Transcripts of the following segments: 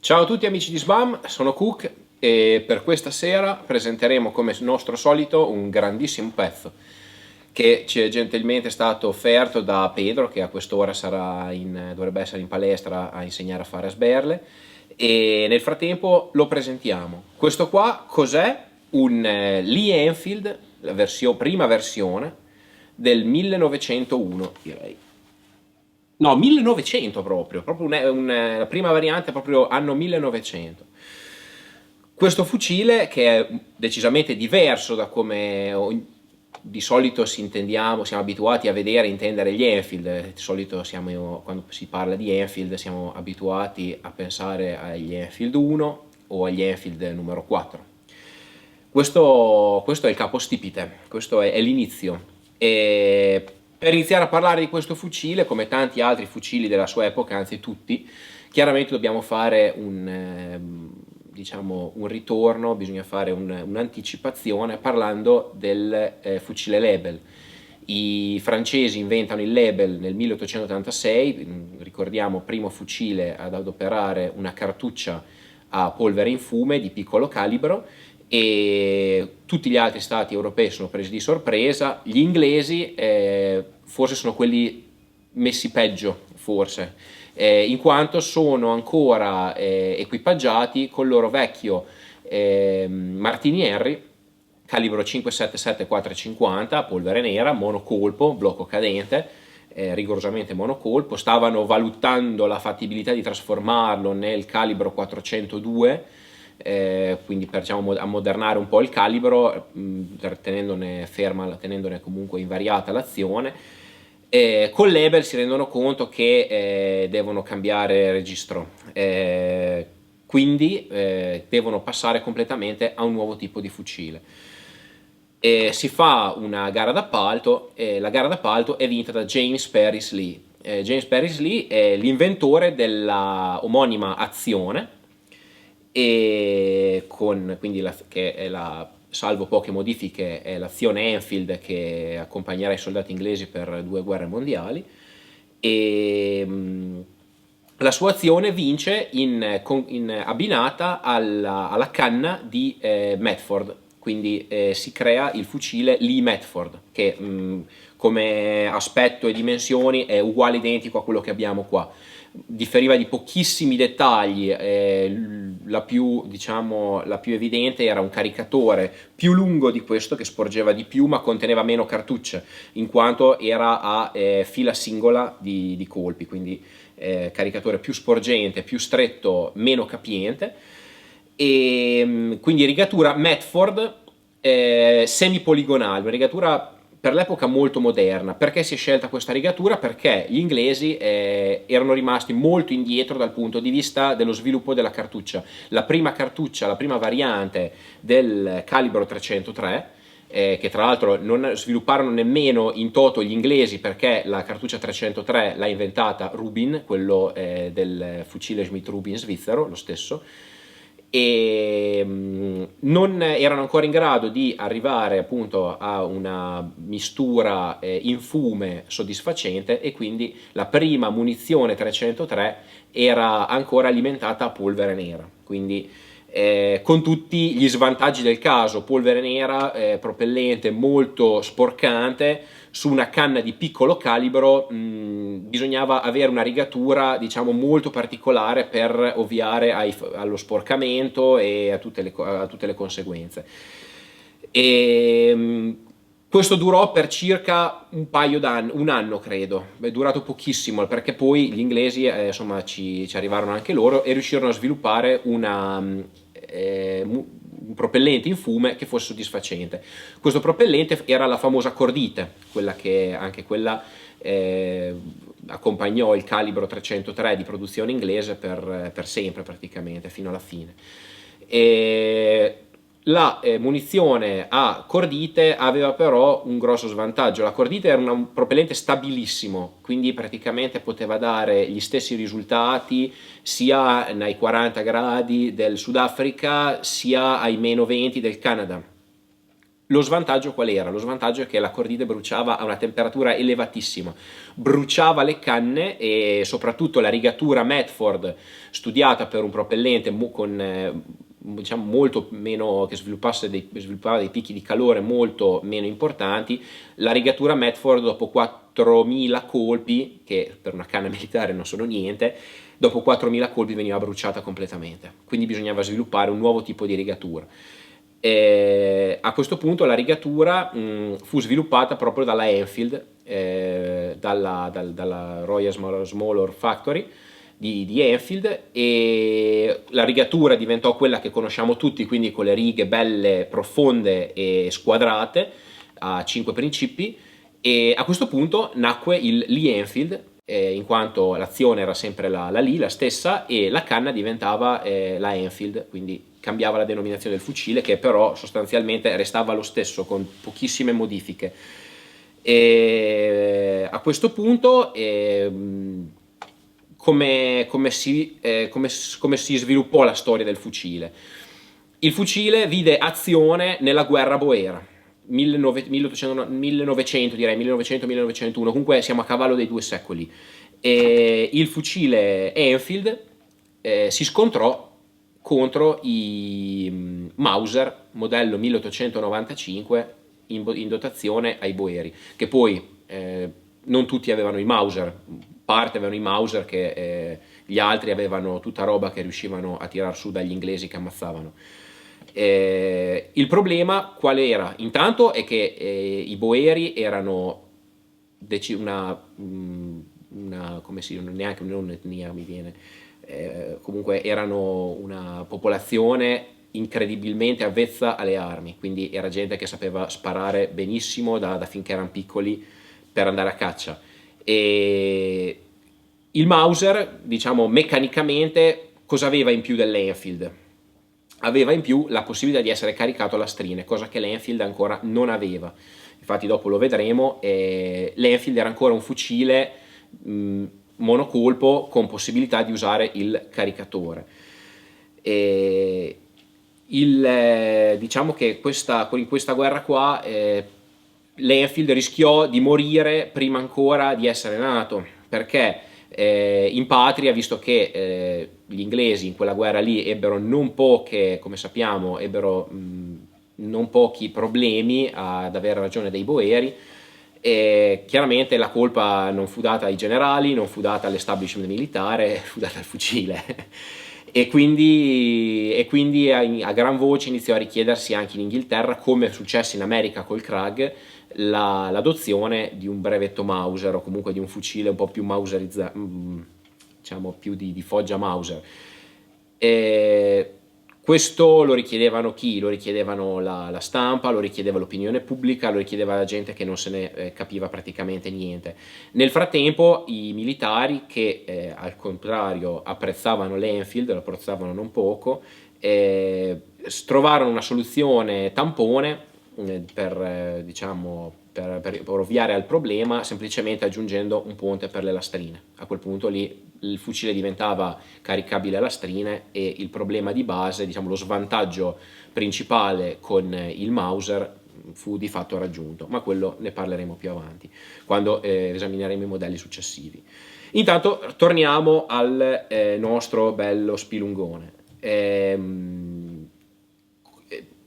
Ciao a tutti amici di SBAM, sono Cook e per questa sera presenteremo come nostro solito un grandissimo pezzo che ci è gentilmente stato offerto da Pedro, che a quest'ora dovrebbe essere in palestra a insegnare a fare a sberle, e nel frattempo lo presentiamo. Questo qua cos'è? Un Lee Enfield, prima versione del 1901 direi. No, 1900 proprio la prima variante proprio anno 1900. Questo fucile, che è decisamente diverso da come di solito siamo abituati a vedere e intendere gli Enfield. Di solito quando si parla di Enfield siamo abituati a pensare agli Enfield 1 o agli Enfield numero 4. Questo è il capostipite, questo è l'inizio. E per iniziare a parlare di questo fucile, come tanti altri fucili della sua epoca, anzi tutti, chiaramente dobbiamo fare diciamo, un ritorno, bisogna fare un'anticipazione parlando del fucile Lebel. I francesi inventano il Lebel nel 1886, ricordiamo primo fucile ad adoperare una cartuccia a polvere in fume di piccolo calibro, e tutti gli altri stati europei sono presi di sorpresa. Gli inglesi forse sono quelli messi peggio, forse, in quanto sono ancora equipaggiati col loro vecchio Martini Henry calibro 577 450, polvere nera, monocolpo, blocco cadente, rigorosamente monocolpo. Stavano valutando la fattibilità di trasformarlo nel calibro 402, quindi per diciamo, ammodernare un po' il calibro, tenendone comunque invariata l'azione. Con l'Ebel si rendono conto che devono cambiare registro, quindi devono passare completamente a un nuovo tipo di fucile. Si fa una gara d'appalto e la gara d'appalto è vinta da James Paris Lee. James Paris Lee è l'inventore della omonima azione, che è salvo poche modifiche, è l'azione Enfield che accompagnerà i soldati inglesi per 2 guerre mondiali. E la sua azione vince abbinata alla canna di Medford, quindi si crea il fucile Lee Medford, che come aspetto e dimensioni è uguale, identico a quello che abbiamo qua. Differiva di pochissimi dettagli, diciamo, la più evidente era un caricatore più lungo di questo, che sporgeva di più ma conteneva meno cartucce, in quanto era a fila singola di colpi, quindi caricatore più sporgente, più stretto, meno capiente. E quindi rigatura Medford semipoligonale, una rigatura per l'epoca molto moderna. Perché si è scelta questa rigatura? Perché gli inglesi erano rimasti molto indietro dal punto di vista dello sviluppo della cartuccia. La prima cartuccia, la prima variante del calibro 303, che tra l'altro non svilupparono nemmeno in toto gli inglesi, perché la cartuccia 303 l'ha inventata Rubin, quello del fucile Schmidt-Rubin svizzero, lo stesso, e non erano ancora in grado di arrivare appunto a una mistura in fume soddisfacente, e quindi la prima munizione 303 era ancora alimentata a polvere nera, quindi con tutti gli svantaggi del caso: polvere nera, propellente molto sporcante su una canna di piccolo calibro. Bisognava avere una rigatura, diciamo, molto particolare per ovviare allo sporcamento e a tutte le conseguenze. E questo durò per circa un paio d'anni, un anno credo, è durato pochissimo, perché poi gli inglesi insomma ci arrivarono anche loro e riuscirono a sviluppare un propellente in fume che fosse soddisfacente. Questo propellente era la famosa cordite, quella che anche quella accompagnò il calibro 303 di produzione inglese per sempre, praticamente fino alla fine. La munizione a cordite aveva però un grosso svantaggio: la cordite era un propellente stabilissimo, quindi praticamente poteva dare gli stessi risultati sia nei 40 gradi del Sudafrica sia ai meno 20 del Canada. Lo svantaggio qual era? Lo svantaggio è che la cordite bruciava a una temperatura elevatissima, bruciava le canne e soprattutto la rigatura Medford, studiata per un propellente con diciamo molto meno, che sviluppava dei picchi di calore molto meno importanti. La rigatura Medford dopo 4000 colpi, che per una canna militare non sono niente, dopo 4000 colpi veniva bruciata completamente, quindi bisognava sviluppare un nuovo tipo di rigatura. A questo punto la rigatura fu sviluppata proprio dalla Enfield, dalla Royal Smaller Factory di Enfield, e la rigatura diventò quella che conosciamo tutti, quindi con le righe belle, profonde e squadrate a 5 principi. E a questo punto nacque il Lee Enfield, in quanto l'azione era sempre la Lee, la stessa, e la canna diventava la Enfield, quindi cambiava la denominazione del fucile, che però sostanzialmente restava lo stesso con pochissime modifiche. E a questo punto come si sviluppò la storia del fucile? Il fucile vide azione nella guerra boera, 1900 direi, 1900-1901, comunque siamo a cavallo dei 2 secoli. Il fucile Enfield si scontrò contro i Mauser modello 1895 in dotazione ai boeri, che poi non tutti avevano i Mauser, parte avevano i Mauser, che gli altri avevano tutta roba che riuscivano a tirar su dagli inglesi che ammazzavano. Il problema qual era? Intanto è che i boeri erano come si neanche un'etnia mi viene, comunque erano una popolazione incredibilmente avvezza alle armi, quindi era gente che sapeva sparare benissimo da finché erano piccoli per andare a caccia. E il Mauser, diciamo meccanicamente, cosa aveva in più dell'Enfield? Aveva in più la possibilità di essere caricato a lastrine, cosa che l'Enfield ancora non aveva. Infatti dopo lo vedremo, l'Enfield era ancora un fucile monocolpo con possibilità di usare il caricatore. Diciamo che in questa guerra qua l'Enfield rischiò di morire prima ancora di essere nato, perché in patria, visto che gli inglesi in quella guerra lì ebbero non poche, come sappiamo, non pochi problemi ad avere ragione dei boeri, e chiaramente la colpa non fu data ai generali, non fu data all'establishment militare, fu data al fucile. E quindi a gran voce iniziò a richiedersi anche in Inghilterra, come è successo in America col Krag, l'adozione di un brevetto Mauser, o comunque di un fucile un po' più mauserizzato, diciamo più di foggia Mauser. Questo lo richiedevano chi? Lo richiedevano la stampa, lo richiedeva l'opinione pubblica, lo richiedeva la gente che non se ne capiva praticamente niente. Nel frattempo i militari, che al contrario apprezzavano l'Enfield, lo apprezzavano non poco, trovarono una soluzione tampone per ovviare al problema, semplicemente aggiungendo un ponte per le lastrine. A quel punto lì il fucile diventava caricabile a lastrine e il problema di base, diciamo lo svantaggio principale con il Mauser, fu di fatto raggiunto, ma quello ne parleremo più avanti, quando esamineremo i modelli successivi. Intanto torniamo al nostro bello spilungone.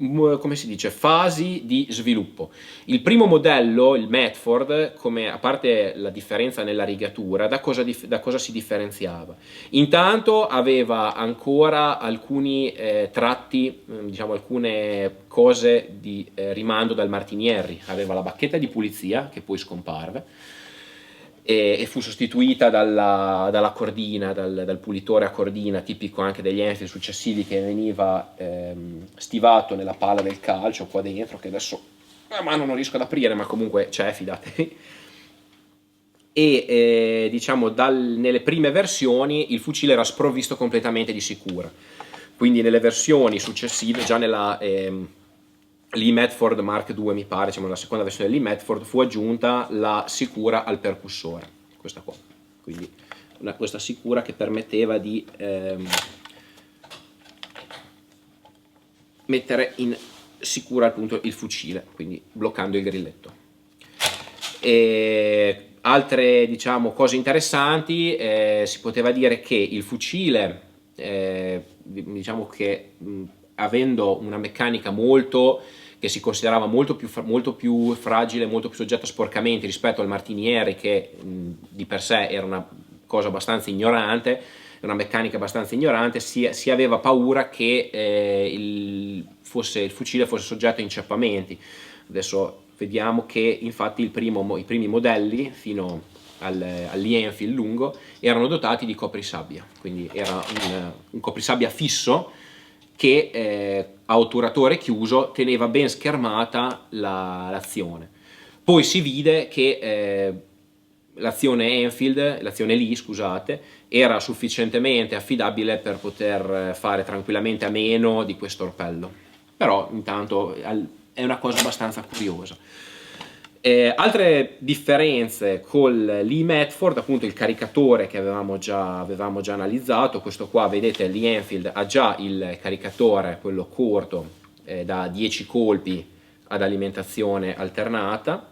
Come si dice, fasi di sviluppo. Il primo modello, il Medford, a parte la differenza nella rigatura, da cosa si differenziava? Intanto aveva ancora alcuni tratti, diciamo alcune cose di rimando dal martinieri. Aveva la bacchetta di pulizia, che poi scomparve, e fu sostituita dalla cordina, dal pulitore a cordina tipico anche degli Enfield successivi, che veniva stivato nella palla del calcio qua dentro, che adesso a mano non riesco ad aprire, ma comunque c'è, fidatevi. E diciamo nelle prime versioni il fucile era sprovvisto completamente di sicura, quindi nelle versioni successive, già nella Lee Medford Mark II mi pare, diciamo la seconda versione Lee Medford, fu aggiunta la sicura al percussore, questa qua, quindi questa sicura che permetteva di mettere in sicura appunto il fucile, quindi bloccando il grilletto. E altre, diciamo, cose interessanti, si poteva dire che il fucile, diciamo che avendo una meccanica che si considerava molto più fragile, molto più soggetta a sporcamenti rispetto al martiniere, che di per sé era una cosa abbastanza ignorante, una meccanica abbastanza ignorante, si aveva paura che il fucile fosse soggetto a inceppamenti. Adesso vediamo che infatti i primi modelli fino agli Enfield lungo erano dotati di coprisabbia, quindi era un coprisabbia fisso che a otturatore chiuso teneva ben schermata l'azione. Poi si vide che l'azione Lee, scusate, era sufficientemente affidabile per poter fare tranquillamente a meno di questo orpello. Però intanto è una cosa abbastanza curiosa. Altre differenze col Lee Metford, appunto il caricatore che avevamo già analizzato. Questo qua, vedete, Lee Enfield ha già il caricatore, quello corto, da 10 colpi ad alimentazione alternata,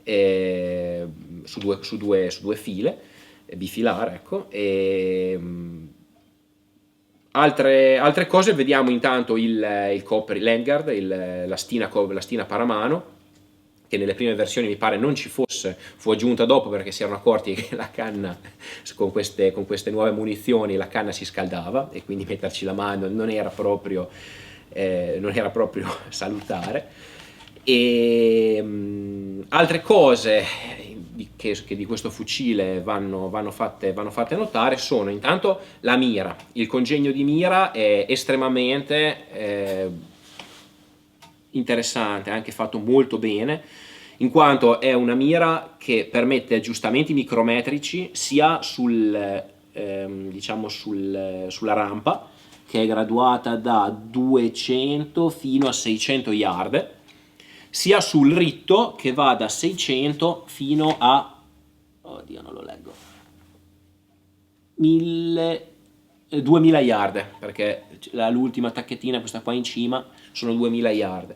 su due file, bifilare, ecco. Altre cose, vediamo intanto il Copper Landguard, la stina paramano, che nelle prime versioni mi pare non ci fosse, fu aggiunta dopo perché si erano accorti che la canna, con queste nuove munizioni, la canna si scaldava e quindi metterci la mano non era proprio salutare. Altre cose che di questo fucile vanno fatte notare sono intanto la mira. Il congegno di mira è estremamente interessante, anche fatto molto bene, in quanto è una mira che permette aggiustamenti micrometrici sia diciamo sulla rampa, che è graduata da 200 fino a 600 yard, sia sul ritto, che va da 600 fino a, oddio non lo leggo, 2000 yard, perché l'ultima tacchettina, questa qua in cima, sono 2000 yard.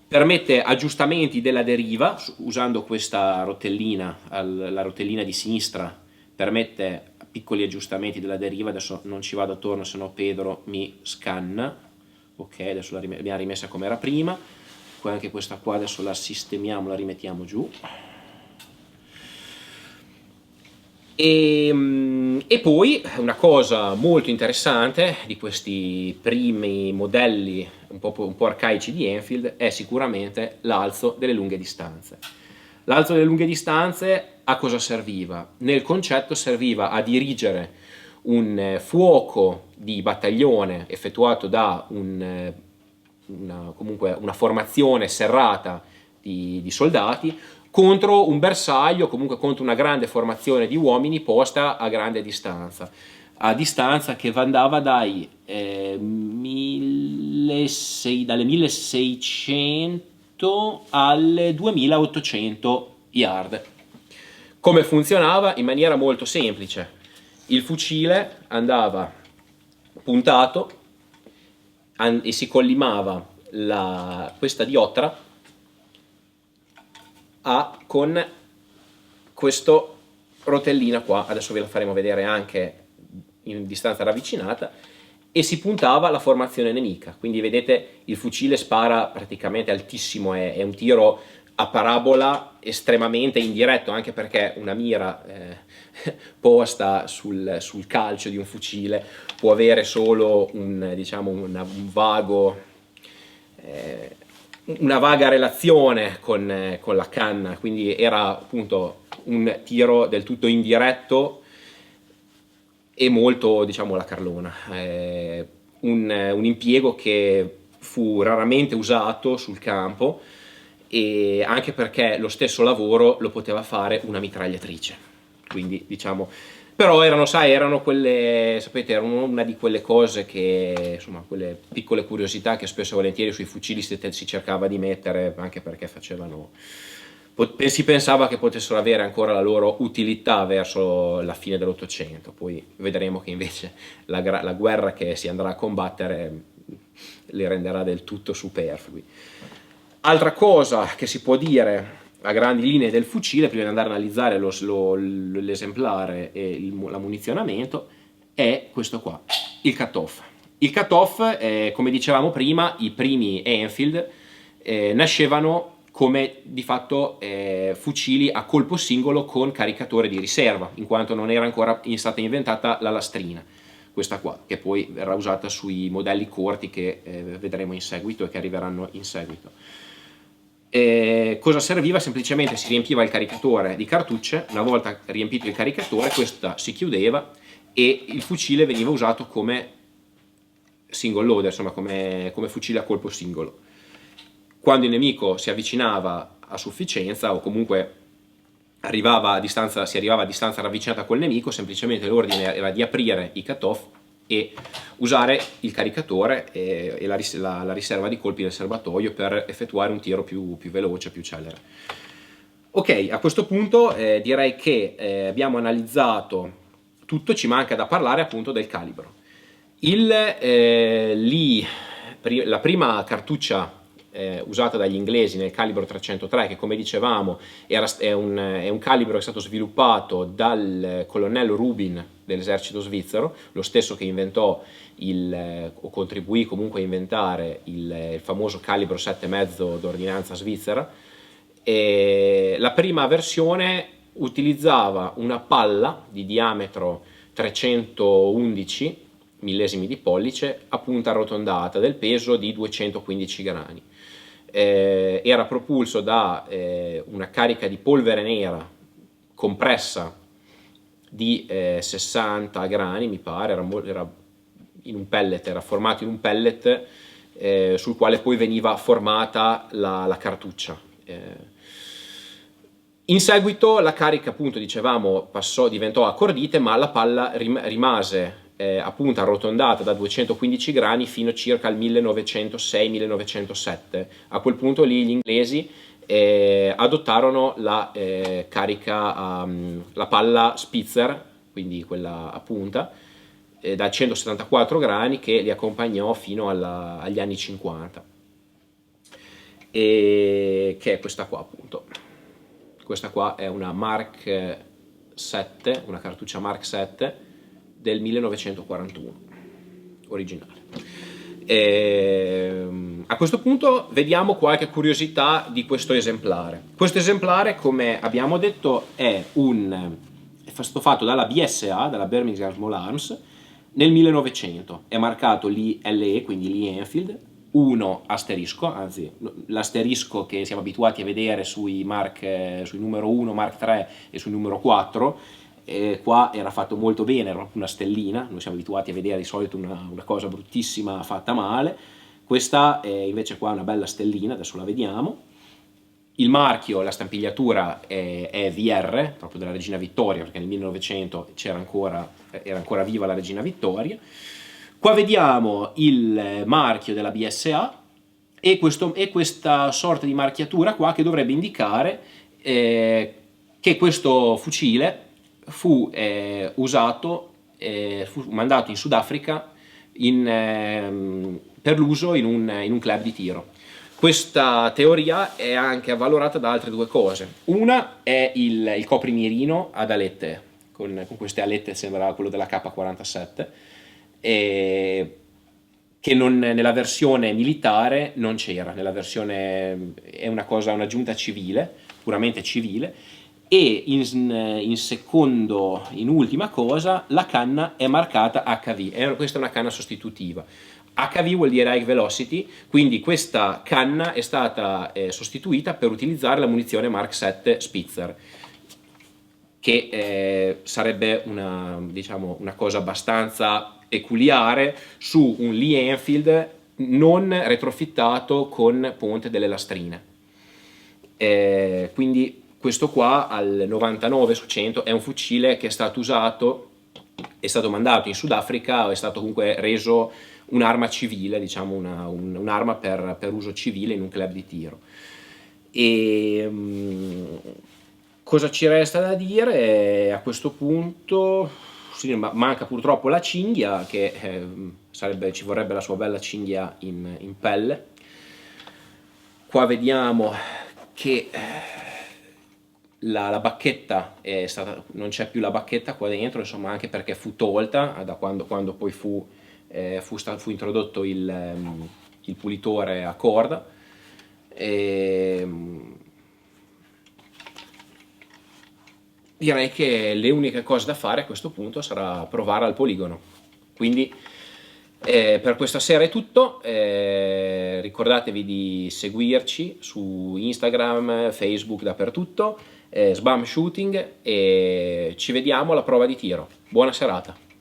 Permette aggiustamenti della deriva usando questa rotellina, la rotellina di sinistra permette piccoli aggiustamenti della deriva. Adesso non ci vado attorno, se no Pedro mi scanna. Ok, adesso l'abbiamo rimessa come era prima. Poi anche questa qua adesso la sistemiamo, la rimettiamo giù. E poi una cosa molto interessante di questi primi modelli un po' arcaici di Enfield è sicuramente l'alzo delle lunghe distanze. L'alzo delle lunghe distanze a cosa serviva? Nel concetto serviva a dirigere un fuoco di battaglione effettuato da comunque una formazione serrata di soldati contro un bersaglio, comunque contro una grande formazione di uomini posta a grande distanza, che andava dalle 1600 alle 2800 yard. Come funzionava? In maniera molto semplice. Il fucile andava puntato e si collimava questa diottra con questo rotellina qua, adesso ve la faremo vedere anche in distanza ravvicinata, e si puntava la formazione nemica. Quindi vedete, il fucile spara praticamente altissimo, è un tiro a parabola estremamente indiretto, anche perché una mira posta sul calcio di un fucile può avere solo una vaga relazione con la canna, quindi era appunto un tiro del tutto indiretto e molto, diciamo, alla carlona. Un impiego che fu raramente usato sul campo, e anche perché lo stesso lavoro lo poteva fare una mitragliatrice. Quindi, diciamo, però erano quelle, sapete, erano una di quelle cose che, insomma, quelle piccole curiosità che spesso e volentieri sui fucili si cercava di mettere, anche perché si pensava che potessero avere ancora la loro utilità verso la fine dell'Ottocento. Poi vedremo che invece la guerra che si andrà a combattere li renderà del tutto superflui. Altra cosa che si può dire a grandi linee del fucile, prima di andare a analizzare l'esemplare e la munizionamento, è questo qua, il cut-off. Il cut-off, come dicevamo prima, i primi Enfield nascevano come di fatto fucili a colpo singolo con caricatore di riserva, in quanto non era ancora stata inventata la lastrina, questa qua, che poi verrà usata sui modelli corti che vedremo in seguito e che arriveranno in seguito. Cosa serviva? Semplicemente si riempiva il caricatore di cartucce, una volta riempito il caricatore questa si chiudeva e il fucile veniva usato come single loader, insomma come fucile a colpo singolo. Quando il nemico si avvicinava a sufficienza o comunque si arrivava a distanza ravvicinata col nemico, semplicemente l'ordine era di aprire i cut-off e usare il caricatore e la riserva di colpi del serbatoio per effettuare un tiro più veloce, più celere. Ok, a questo punto direi che abbiamo analizzato tutto, ci manca da parlare appunto del calibro. La prima cartuccia usata dagli inglesi nel calibro 303, che come dicevamo è un calibro che è stato sviluppato dal colonnello Rubin dell'esercito svizzero, lo stesso che inventò o contribuì comunque a inventare il famoso calibro 7,5 d'ordinanza svizzera. La prima versione utilizzava una palla di diametro 311 millesimi di pollice a punta arrotondata del peso di 215 grani. Era propulso da una carica di polvere nera compressa di 60 grani, mi pare, era in un pellet, era formato in un pellet sul quale poi veniva formata la cartuccia. In seguito la carica, appunto, dicevamo, diventò a cordite, ma la palla rimase appunto arrotondata da 215 grani fino circa al 1906-1907. A quel punto lì gli inglesi adottarono la carica, la palla Spitzer, quindi quella a punta, da 174 grani, che li accompagnò fino agli anni 50, che è questa qua appunto. Questa qua è una Mark 7, una cartuccia Mark 7 del 1941, originale. A questo punto vediamo qualche curiosità di questo esemplare. Questo esemplare, come abbiamo detto, è stato fatto dalla BSA, dalla Birmingham Small Arms, nel 1900. È marcato LE, quindi Lee Enfield, 1 asterisco, anzi l'asterisco che siamo abituati a vedere sui numero 1, Mark 3 e sul numero 4. Qua era fatto molto bene, era una stellina, noi siamo abituati a vedere di solito una cosa bruttissima fatta male. Questa invece qua è una bella stellina, adesso la vediamo. Il marchio, la stampigliatura è VR, proprio della Regina Vittoria, perché nel 1900 era ancora viva la Regina Vittoria. Qua vediamo il marchio della BSA e questa sorta di marchiatura qua che dovrebbe indicare che questo fucile fu mandato in Sudafrica per l'uso in un club di tiro. Questa teoria è anche avvalorata da altre due cose. Una è il coprimirino ad alette, con queste alette, sembra quello della K47, che nella versione militare non c'era, nella versione è un'aggiunta civile, puramente civile. E in ultima cosa, la canna è marcata HV, questa è una canna sostitutiva. HV vuol dire High Velocity, quindi questa canna è stata sostituita per utilizzare la munizione Mark 7 Spitzer, che sarebbe una cosa abbastanza peculiare su un Lee Enfield non retrofittato con ponte delle lastrine. Quindi questo qua al 99 su 100 è un fucile che è stato usato, è stato mandato in Sudafrica, o è stato comunque reso un'arma civile, diciamo un'arma per uso civile in un club di tiro. Cosa ci resta da dire? A questo punto manca purtroppo la cinghia, che ci vorrebbe la sua bella cinghia in pelle. Qua vediamo che la bacchetta è stata, non c'è più la bacchetta qua dentro, insomma, anche perché fu tolta da quando poi fu introdotto il pulitore a corda. Direi che le uniche cose da fare a questo punto sarà provare al poligono. Quindi per questa sera è tutto, ricordatevi di seguirci su Instagram, Facebook, dappertutto, Sbam Shooting, e ci vediamo alla prova di tiro. Buona serata.